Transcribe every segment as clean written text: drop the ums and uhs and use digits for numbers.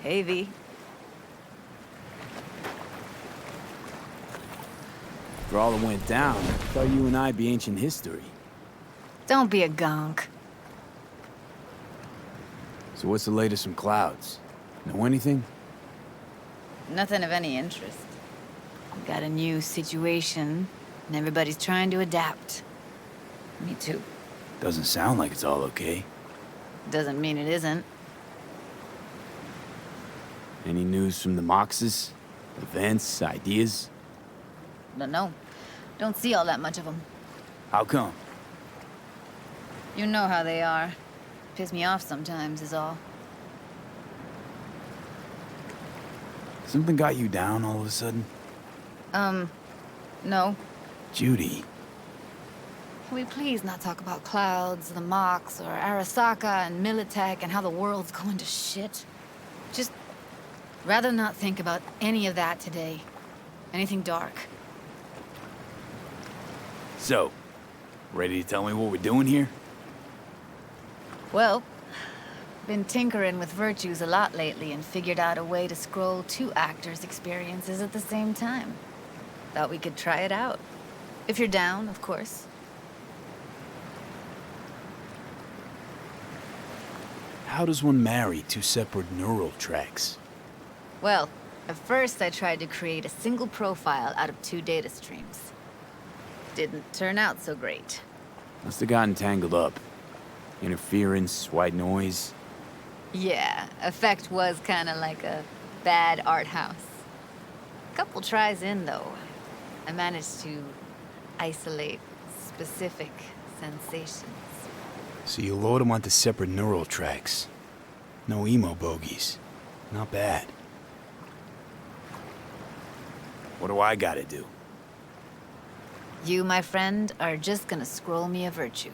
Hey, V. After all that went down, I thought you and I'd be ancient history. Don't be a gonk. So what's the latest from Clouds? Know anything? Nothing of any interest. We got a new situation, and everybody's trying to adapt. Me too. Doesn't sound like it's all okay. Doesn't mean it isn't. Any news from the Moxes? Events, ideas? No. Don't see all that much of them. How come? You know how they are. Piss me off sometimes is all. Something got you down all of a sudden? No. Judy. Can we please not talk about Clouds, the Mox, or Arasaka and Militech and how the world's going to shit? Just rather not think about any of that today. Anything dark. So, ready to tell me what we're doing here? Well, been tinkering with virtues a lot lately and figured out a way to scroll two actors' experiences at the same time. Thought we could try it out. If you're down, of course. How does one marry two separate neural tracks? Well, at first I tried to create a single profile out of two data streams. Didn't turn out so great. Must have gotten tangled up. Interference, white noise. Yeah, effect was kinda like a bad art house. Couple tries in, though, I managed to isolate specific sensations. So you load them onto separate neural tracks. No emo bogies. Not bad. What do I gotta do? You, my friend, are just gonna scroll me a virtue.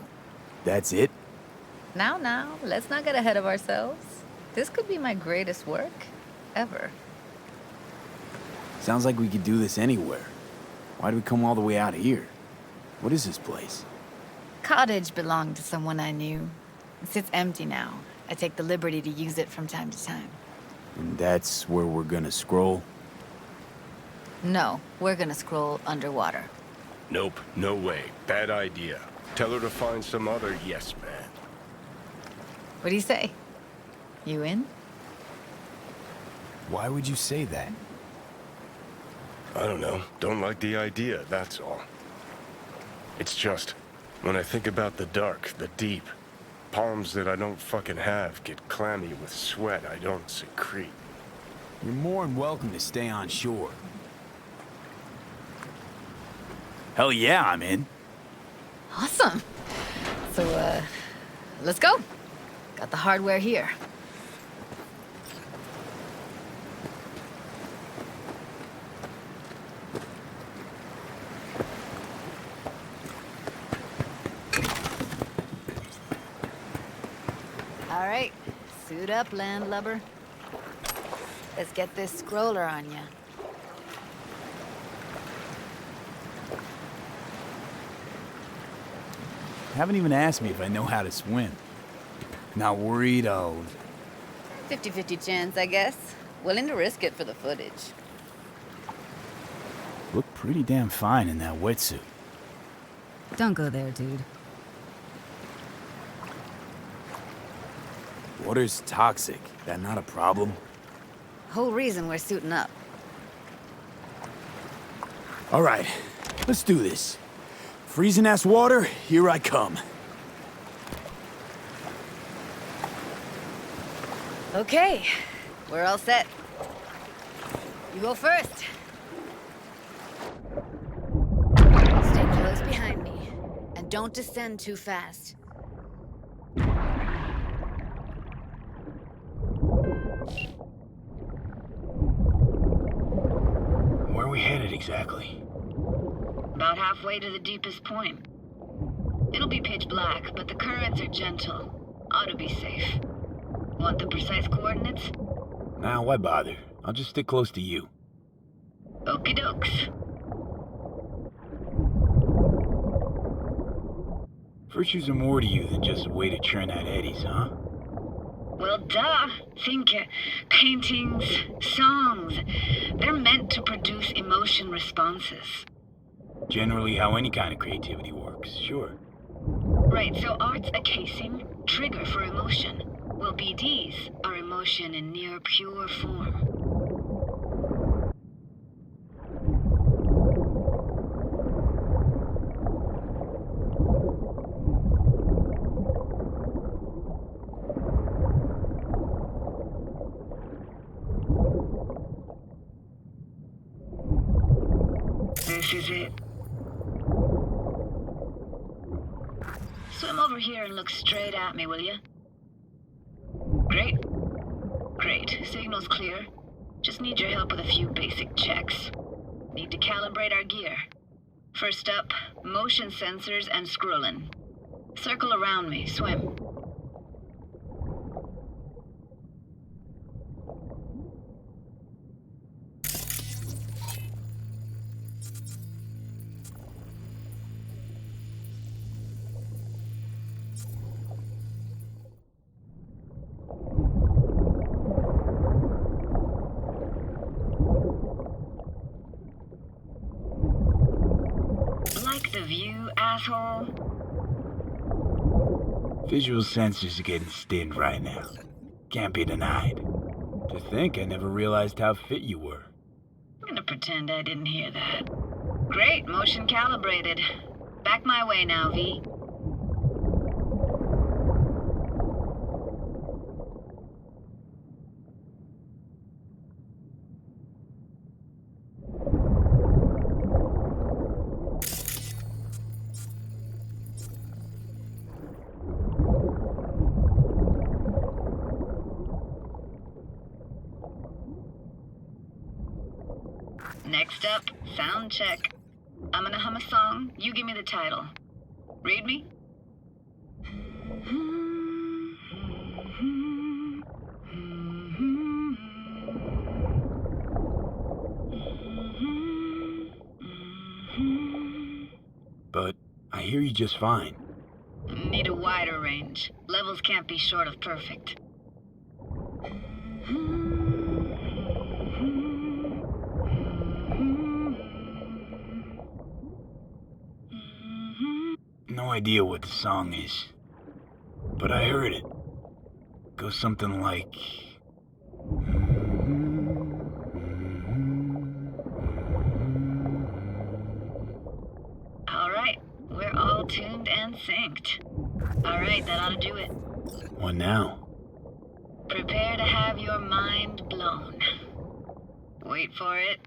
That's it? Now, let's not get ahead of ourselves. This could be my greatest work ever. Sounds like we could do this anywhere. Why'd we come all the way out here? What is this place? Cottage belonged to someone I knew. It sits empty now. I take the liberty to use it from time to time. And that's where we're gonna scroll? No, we're gonna scroll underwater. Nope, no way. Bad idea. Tell her to find some other yes man. What do you say? You in? Why would you say that? I don't know. Don't like the idea, that's all. It's just, when I think about the dark, the deep, palms that I don't fucking have get clammy with sweat I don't secrete. You're more than welcome to stay on shore. Hell yeah, I'm in. Awesome. So, let's go. Got the hardware here. All right, suit up, landlubber. Let's get this scroller on ya. Haven't even asked me if I know how to swim. Not worried I'll... 50-50 chance, I guess. Willing to risk it for the footage. Look pretty damn fine in that wetsuit. Don't go there, dude. Water's toxic. That not a problem? Whole reason we're suiting up. All right, let's do this. Freezing-ass water, here I come. Okay, we're all set. You go first. Stay close behind me, and don't descend too fast. Where are we headed exactly? About halfway to the deepest point. It'll be pitch black, but the currents are gentle. Ought to be safe. Want the precise coordinates? Nah, why bother? I'll just stick close to you. Okie dokes. Virtues are more to you than just a way to churn out eddies, huh? Well, duh. Think paintings, songs. They're meant to produce emotion responses. Generally how any kind of creativity works, sure. Right, so art's a casing, trigger for emotion. Well, BDs are emotion in near pure form. This is it. Swim over here and look straight at me, will you? Great. Great. Signal's clear. Just need your help with a few basic checks. Need to calibrate our gear. First up, motion sensors and scrolling. Circle around me. Swim. Like the view, asshole? Visual sensors are getting stinned right now. Can't be denied. To think I never realized how fit you were. I'm gonna pretend I didn't hear that. Great, motion calibrated. Back my way now, V. Next up, sound check. I'm gonna hum a song, you give me the title. Read me? But I hear you just fine. Need a wider range. Levels can't be short of perfect. No idea what the song is. But I heard it. Goes something like... All right, we're all tuned and synced. All right, that ought to do it. What now? Prepare to have your mind blown. Wait for it.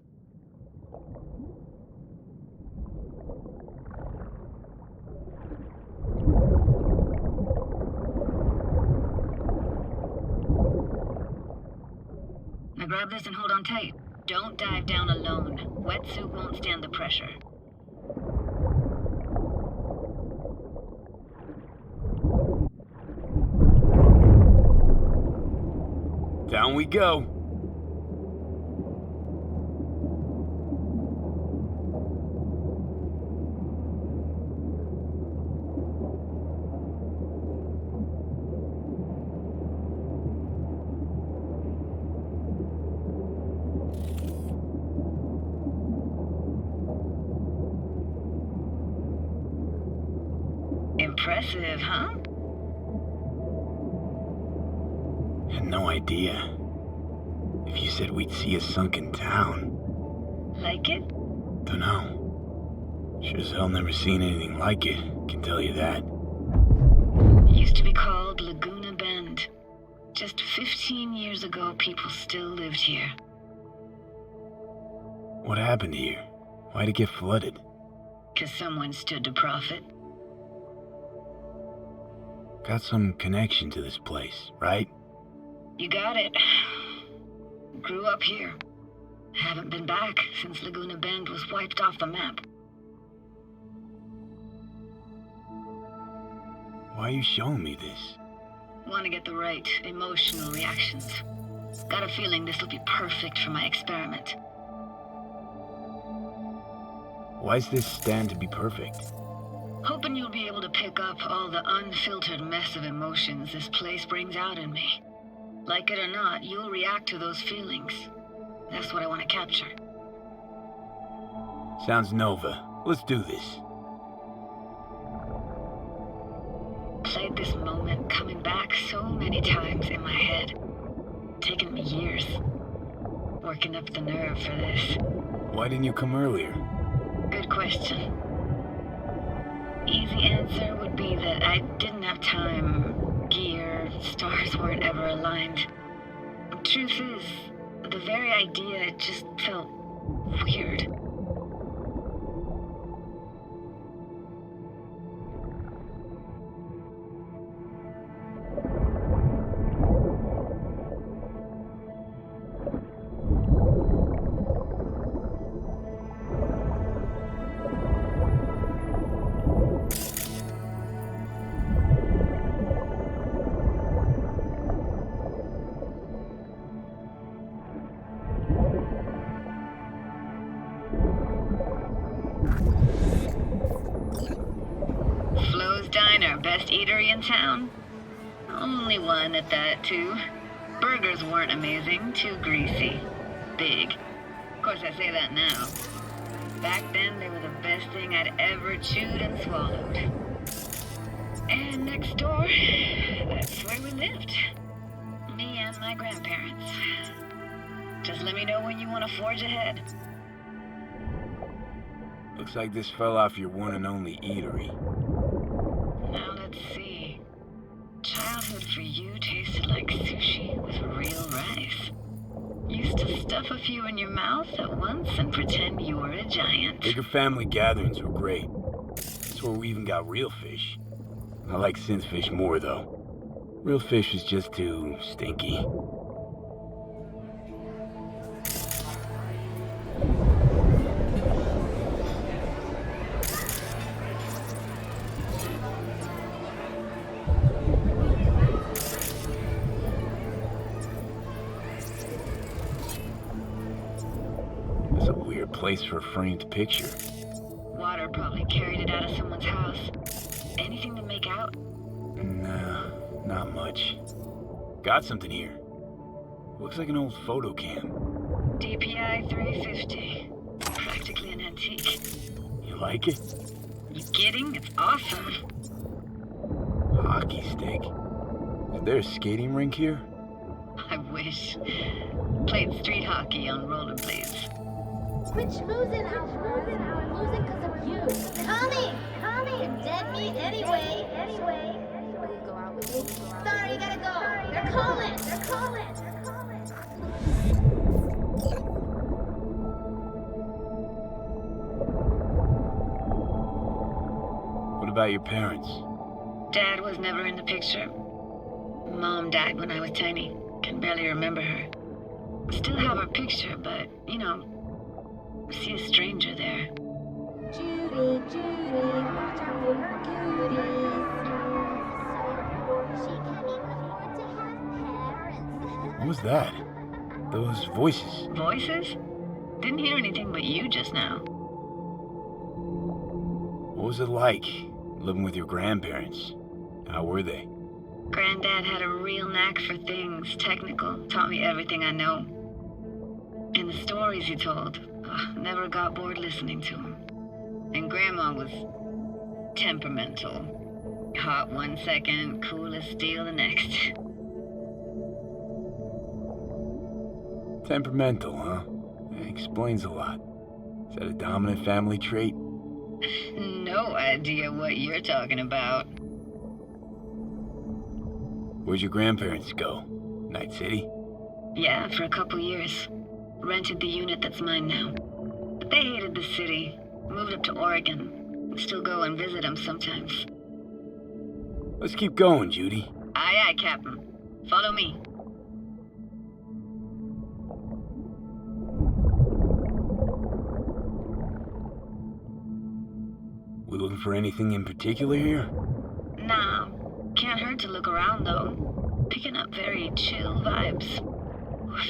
Now grab this and hold on tight. Don't dive down alone. Wetsuit won't stand the pressure. Down we go. Impressive, huh? Had no idea. If you said we'd see a sunken town. Like it? Dunno. Sure as hell never seen anything like it, can tell you that. Used to be called Laguna Bend. Just 15 years ago, people still lived here. What happened here? Why'd it get flooded? 'Cause someone stood to profit. Got some connection to this place, right? You got it. Grew up here. Haven't been back since Laguna Bend was wiped off the map. Why are you showing me this? Want to get the right emotional reactions. Got a feeling this will be perfect for my experiment. Why's this stand to be perfect? Hoping you'll be able to pick up all the unfiltered mess of emotions this place brings out in me. Like it or not, you'll react to those feelings. That's what I want to capture. Sounds Nova. Let's do this. Played this moment coming back so many times in my head. Taken me years. Working up the nerve for this. Why didn't you come earlier? Good question. Easy answer would be that I didn't have time. Gear, stars weren't ever aligned. Truth is, the very idea just felt weird. Diner, best eatery in town. Only one at that, too. Burgers weren't amazing, too greasy. Big. Of course, I say that now. Back then, they were the best thing I'd ever chewed and swallowed. And next door, that's where we lived. Me and my grandparents. Just let me know when you want to forge ahead. Looks like this fell off your one and only eatery. Now let's see. Childhood for you tasted like sushi with real rice. Used to stuff a few in your mouth at once and pretend you were a giant. Bigger family gatherings were great. That's where we even got real fish. I like synth fish more, though. Real fish is just too stinky. Place for a framed picture. Water probably carried it out of someone's house. Anything to make out? Nah, not much. Got something here. Looks like an old photo cam. DPI 350. Practically an antique. You like it? You kidding? It's awesome. Hockey stick. Is there a skating rink here? I wish. Played street hockey on rollerblades. Quit schmoozing, Alfred. We're losing because of you. Connie! You're dead meat anyway. Go out with me. Sorry, gotta go. They're calling. What about your parents? Dad was never in the picture. Mom died when I was tiny. Can barely remember her. Still have her picture, but, you know, see a stranger there. Judy, watch out for her cuties. She can't even afford to have parents. What was that? Those voices. Voices? Didn't hear anything but you just now. What was it like, living with your grandparents? How were they? Granddad had a real knack for things technical. Taught me everything I know. And the stories he told. Never got bored listening to him. And Grandma was temperamental. Hot one second, cool as steel the next. Temperamental, huh? That explains a lot. Is that a dominant family trait? No idea what you're talking about. Where'd your grandparents go? Night City? Yeah, for a couple years. Rented the unit that's mine now. But they hated the city. Moved up to Oregon. Still go and visit them sometimes. Let's keep going, Judy. Aye, aye, Captain. Follow me. We looking for anything in particular here? Nah. Can't hurt to look around, though. Picking up very chill vibes.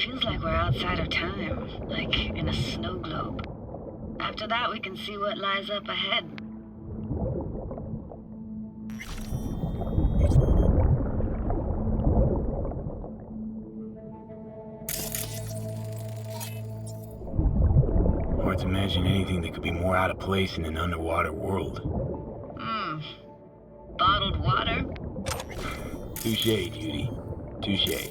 Feels like we're outside of time, like in a snow globe. After that, we can see what lies up ahead. imagine anything that could be more out of place in an underwater world. Bottled water? Touché, Judy. Touché.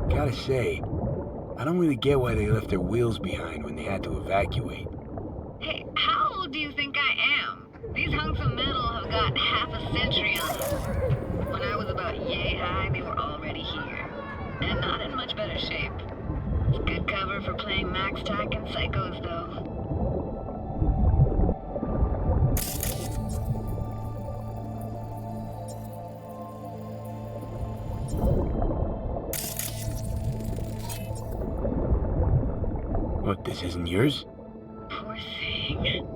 Gotta say, I don't really get why they left their wheels behind when they had to evacuate. Hey, how old do you think I am? These hunks of metal have got half a century on them. When I was about yay high, they were already here. And not in much better shape. It's good cover for playing Max Tack and Psychos, though. What, this isn't yours? Poor thing.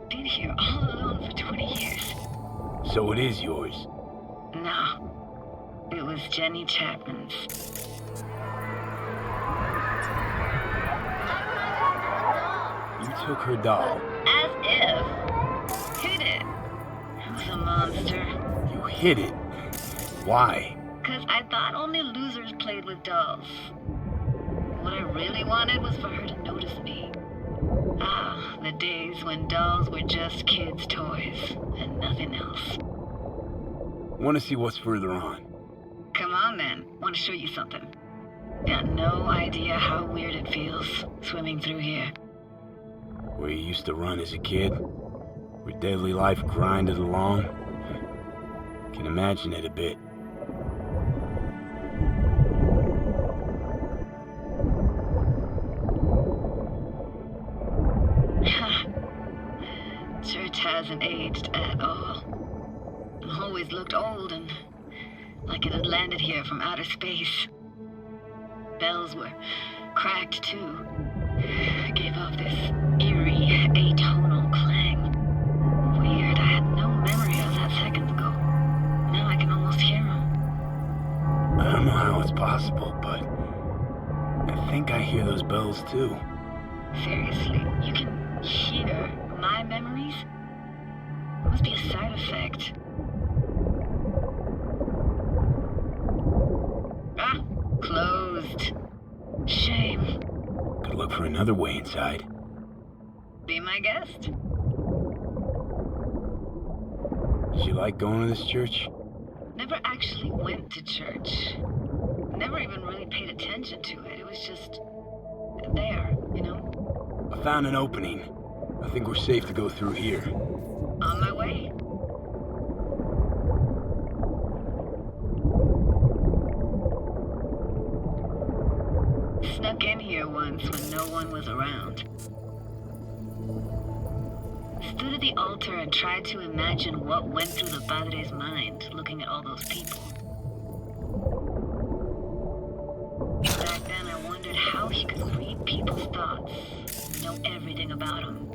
Been here all alone for 20 years. So it is yours. No. It was Jenny Chapman's. You took her doll. As if. Hid it. I was a monster. You hid it. Why? 'Cause I thought only losers played with dolls. What I really wanted was for her to notice me. Ah, the days when dolls were just kids' toys and nothing else. Want to see what's further on? Come on then, want to show you something. Got no idea how weird it feels swimming through here. Where you used to run as a kid? Where daily life grinded along? Can imagine it a bit. Church hasn't aged at all. Always looked old and like it had landed here from outer space. Bells were cracked too. Gave off this eerie, atonal clang. Weird, I had no memory of that seconds ago. Now I can almost hear them. I don't know how it's possible, but I think I hear those bells too. Seriously, you can hear my memories? It must be a side effect. Ah, closed. Shame. Could look for another way inside. Be my guest. Did you like going to this church? Never actually went to church. Never even really paid attention to it. It was just there, you know? I found an opening. I think we're safe to go through here. On my way. Snuck in here once when no one was around. Stood at the altar and tried to imagine what went through the padre's mind looking at all those people. Back then I wondered how he could read people's thoughts, know everything about them.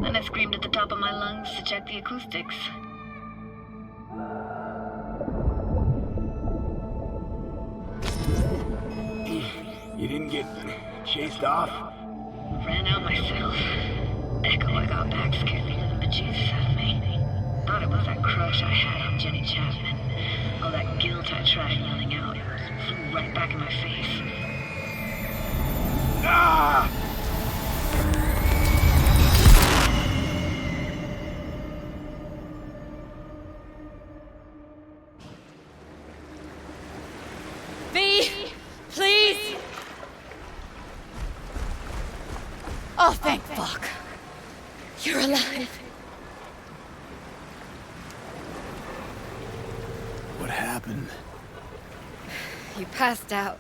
Then I screamed at the top of my lungs to check the acoustics. You didn't get chased off? Ran out myself. Echo I got back scared the living bejesus out of me. Thought it was that crush I had on Jenny Chapman. All that guilt I tried yelling out. Flew right back in my face. Ah! V, please! Oh, thank fuck. You're alive. What happened? You passed out.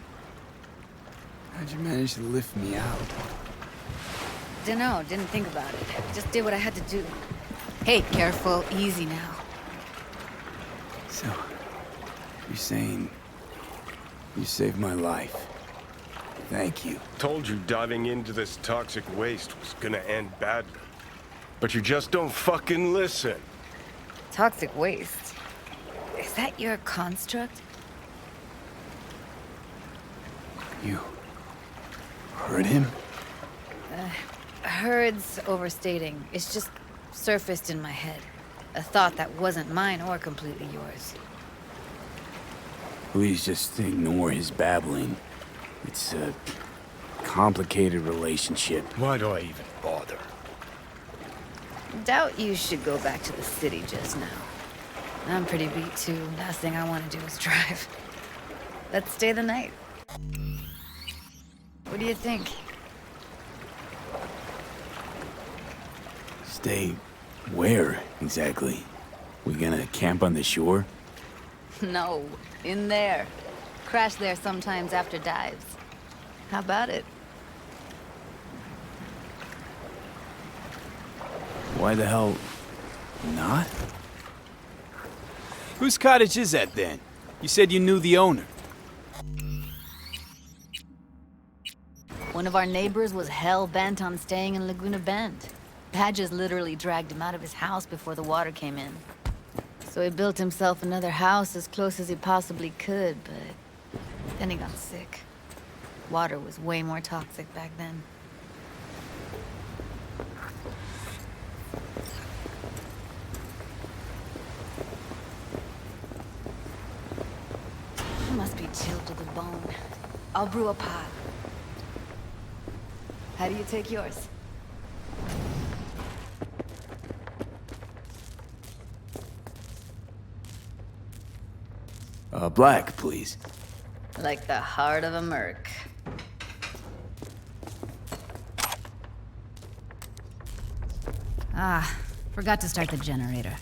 How'd you manage to lift me out? Dunno, didn't think about it. Just did what I had to do. Hey, careful, easy now. So, you're saying you saved my life. Thank you. Told you diving into this toxic waste was gonna end badly. But you just don't fucking listen. Toxic waste. Is that your construct? You heard him? Heard's overstating. It's just surfaced in my head. A thought that wasn't mine or completely yours. Please just ignore his babbling. It's a complicated relationship. Why do I even bother? Doubt you should go back to the city just now. I'm pretty beat too. Last thing I want to do is drive. Let's stay the night. What do you think? Stay where, exactly? We gonna camp on the shore? No, in there. Crash there sometimes after dives. How about it? Why the hell not? Whose cottage is that then? You said you knew the owner. One of our neighbors was hell-bent on staying in Laguna Bend. Badges literally dragged him out of his house before the water came in. So he built himself another house as close as he possibly could, but then he got sick. Water was way more toxic back then. He must be chilled to the bone. I'll brew a pot. How do you take yours? Black, please. Like the heart of a merc. Ah, forgot to start the generator.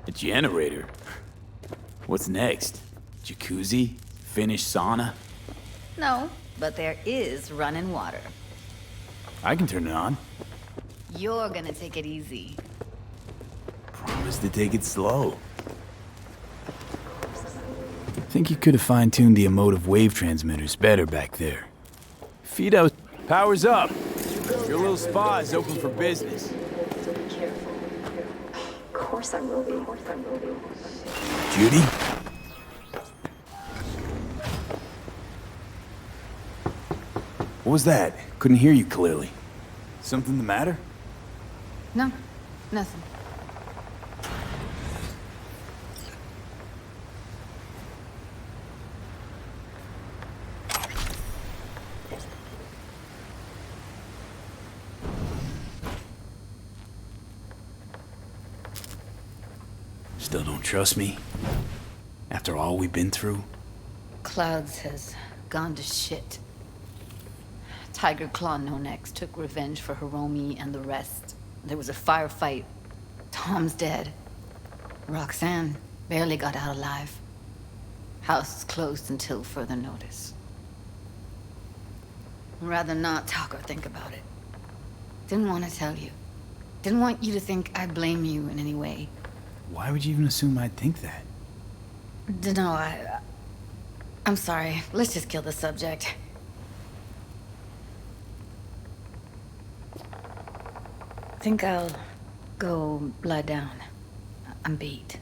A generator? What's next? Jacuzzi? Finnish sauna? No, but there is running water. I can turn it on. You're gonna take it easy. Promise to take it slow. Think you could have fine-tuned the emotive wave transmitters better back there. Feed out. Power's up. Your little spa is open for business. Of course I will be. Judy? What was that? Couldn't hear you clearly. Something the matter? No, nothing. Still don't trust me? After all we've been through? Clouds has gone to shit. Tiger Claw No Next took revenge for Hiromi and the rest. There was a firefight. Tom's dead. Roxanne barely got out alive. House is closed until further notice. I'd rather not talk or think about it. Didn't want to tell you. Didn't want you to think I blame you in any way. Why would you even assume I'd think that? Dunno, I'm sorry. Let's just kill the subject. Think I'll go lie down. I'm beat.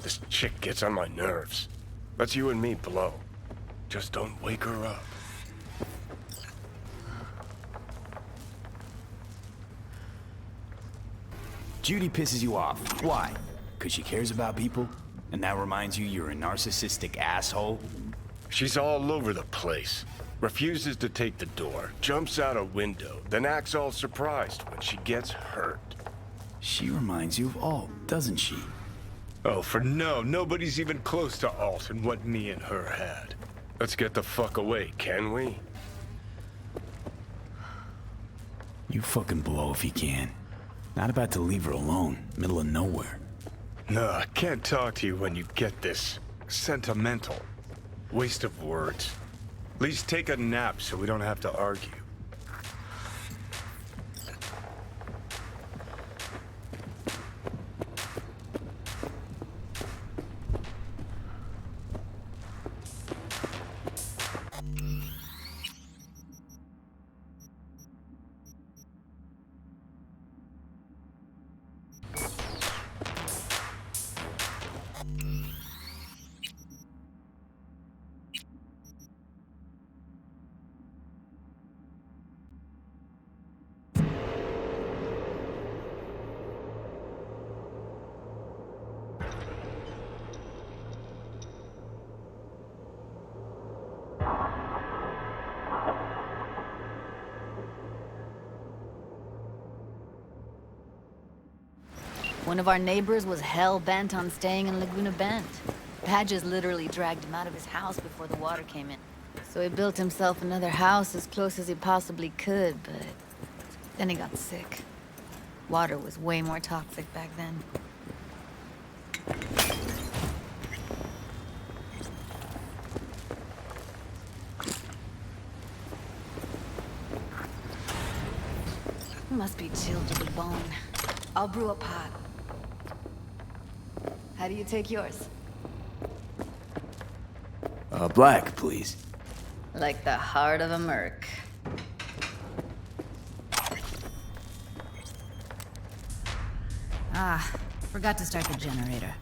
This chick gets on my nerves. Let's you and me blow. Just don't wake her up. Judy pisses you off. Why? Because she cares about people? And that reminds you you're a narcissistic asshole? She's all over the place. Refuses to take the door, jumps out a window, then acts all surprised when she gets hurt. She reminds you of Alt, doesn't she? Oh, for no, nobody's even close to Alt and what me and her had. Let's get the fuck away, can we? You fucking blow if you can. Not about to leave her alone, middle of nowhere. No, I can't talk to you when you get this sentimental. Waste of words. At least take a nap so we don't have to argue. One of our neighbors was hell-bent on staying in Laguna Bend. Badges literally dragged him out of his house before the water came in. So he built himself another house as close as he possibly could, but then he got sick. Water was way more toxic back then. Must be chilled to the bone. I'll brew a pot. How do you take yours? Black, please. Like the heart of a merc. Ah, forgot to start the generator.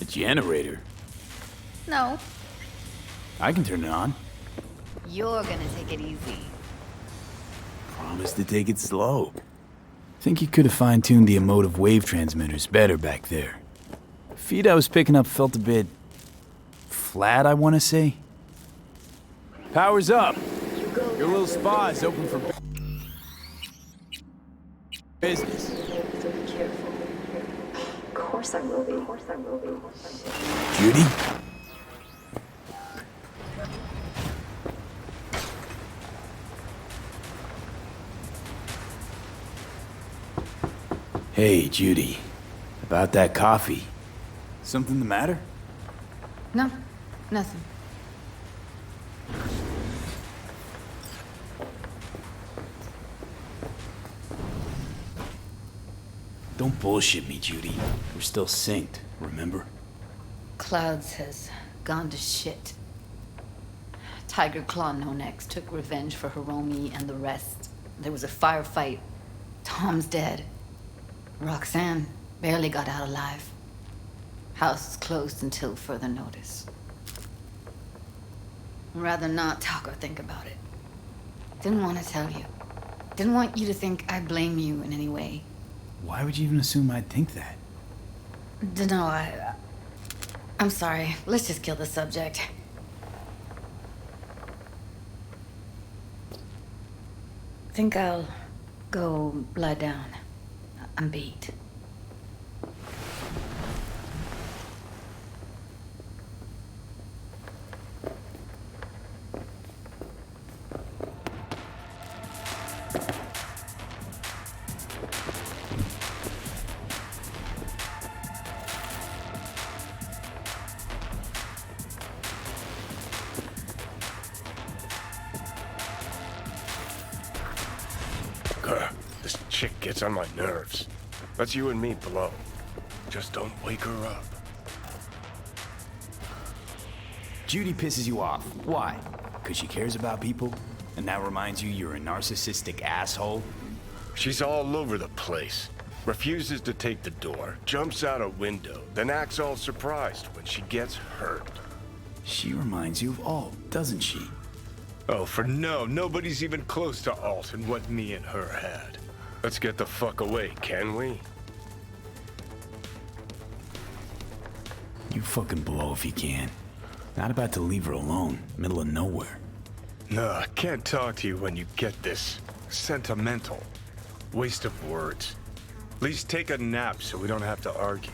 A generator? No, I can turn it on. you're gonna take it easy. Promise to take it slow. Think you could have fine-tuned the emotive wave transmitters better back there. Feed I was picking up felt a bit... flat, I want to say. Power's up. Your little spa is open for business. So be careful. Of course I will be. Of course I will be. Judy? Hey, Judy. About that coffee. Something the matter? No, nothing. Don't bullshit me, Judy. We're still synced, remember? Clouds has gone to shit. Tiger Claw No Next took revenge for Hiromi and the rest. There was a firefight. Tom's dead. Roxanne barely got out alive. House is closed until further notice. I'd rather not talk or think about it. Didn't want to tell you. Didn't want you to think I blame you in any way. Why would you even assume I'd think that? Dunno, I'm sorry. Let's just kill the subject. Think I'll go lie down. I'm beat. This chick gets on my nerves. That's you and me below. Just don't wake her up. Judy pisses you off. Why? Because she cares about people? And that reminds you you're a narcissistic asshole? She's all over the place. Refuses to take the door, jumps out a window, then acts all surprised when she gets hurt. She reminds you of Alt, doesn't she? Oh, for no, nobody's even close to Alt and what me and her had. Let's get the fuck away, can we? You fucking blow if you can. Not about to leave her alone, middle of nowhere. No, I can't talk to you when you get this sentimental. Waste of words. At least take a nap so we don't have to argue.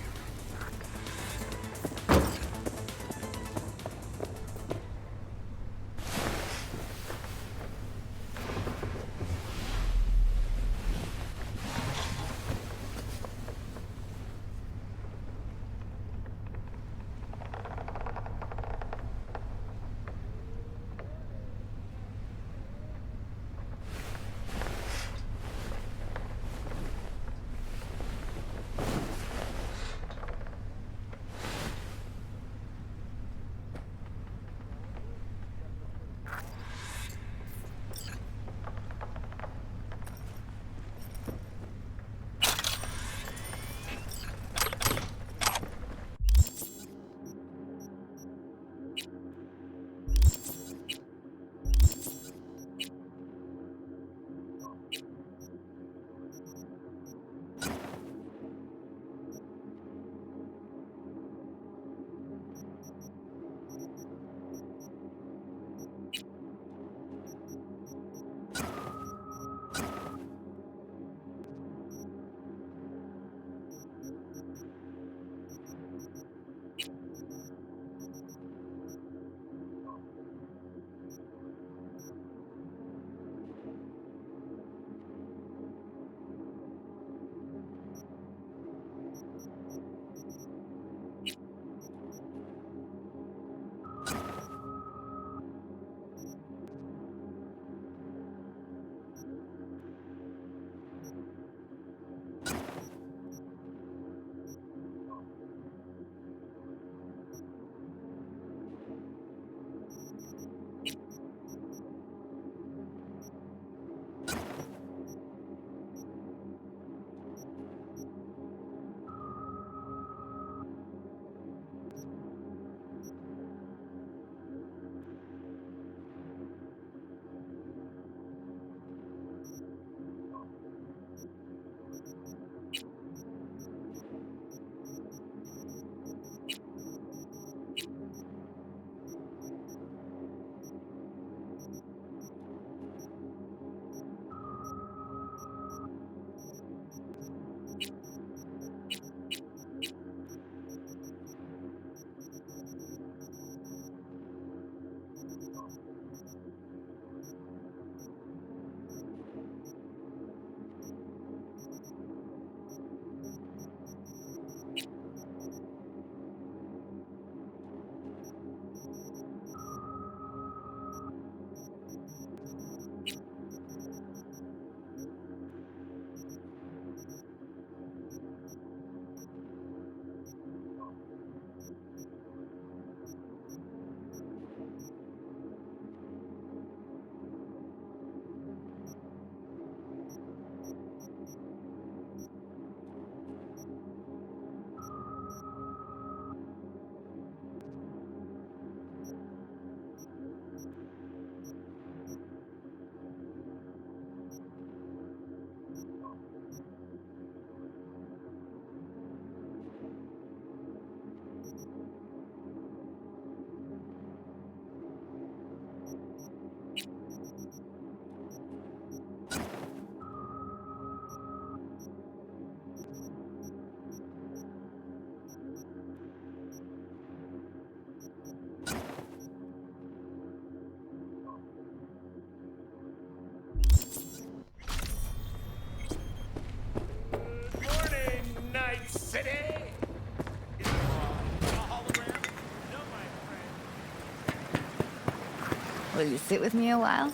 Will you sit with me a while?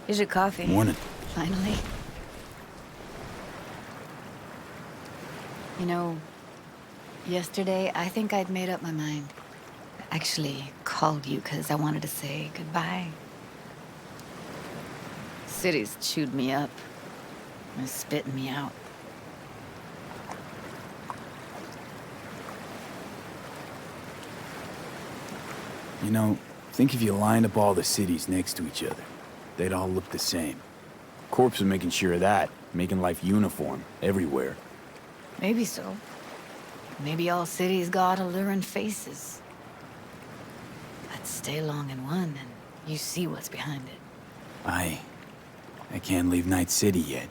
Here's your coffee. Morning. Finally. You know, yesterday I think I'd made up my mind. I actually called you because I wanted to say goodbye. City's chewed me up. They're spitting me out. You know, think if you lined up all the cities next to each other, they'd all look the same. Corps are making sure of that, making life uniform everywhere. Maybe so. Maybe all cities got alluring faces. Let's stay long in one and you see what's behind it. I can't leave Night City yet.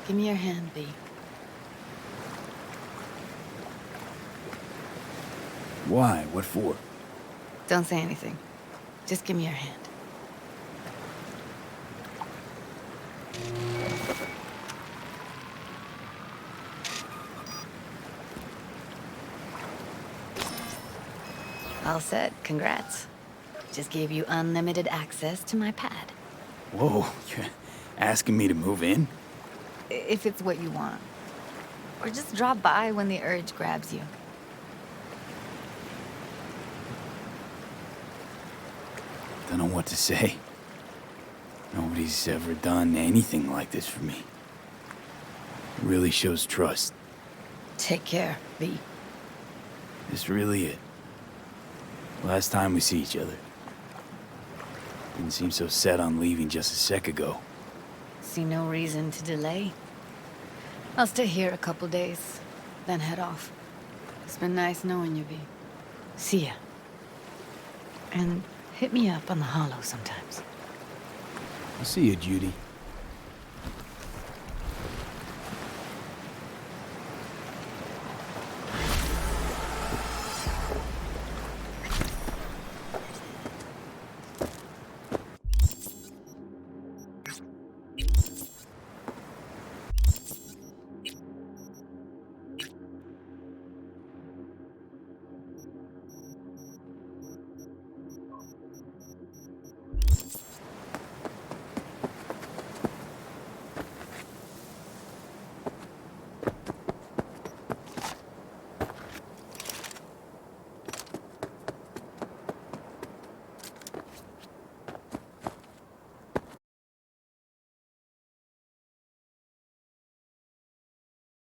Give me your hand, B. Why? What for? Don't say anything. Just give me your hand. All set. Congrats. Just gave you unlimited access to my pad. Whoa, you're asking me to move in? If it's what you want. Or just drop by when the urge grabs you. Don't know what to say. Nobody's ever done anything like this for me. It really shows trust. Take care, V. This really it. Last time we see each other. Didn't seem so set on leaving just a sec ago. See no reason to delay. I'll stay here a couple days, then head off. It's been nice knowing you, V. See ya. And hit me up on the holo sometimes. I'll see you, Judy.